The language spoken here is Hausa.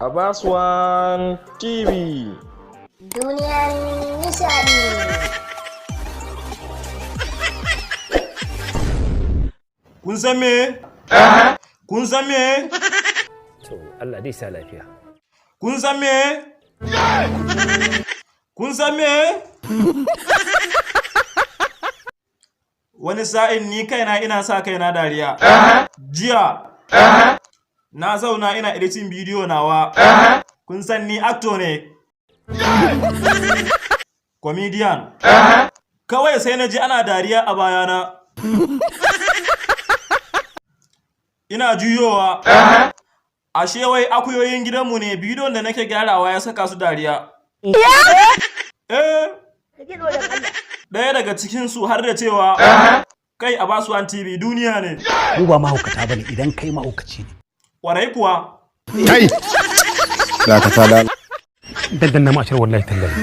Abaswan TV. Duniyar nishadi. Kunsanme? Kunsanme? To Allah dai sa lafiya. Kunsanme? Kunsanme? Wani sa'in ni kaina ina sa kaina dariya. Jiya na zauna ina editing bidiyo nawa. Kun san ni actor ne. Comedian. Kawai sai na ji ana dariya a bayana. Ina juyowa. Ashe wai akuyoyin gidanmu ne bidiyon da nake gyarawa ya saka su dariya. Ɗaya daga cikinsu har da cewa kai a Abaswan TV duniya ne. Mu ba mahaukata bane idan kai mahaukaci ne. Warai kuwa. Kai! Da ka tada. Daddan na mashar wallahi tallahi.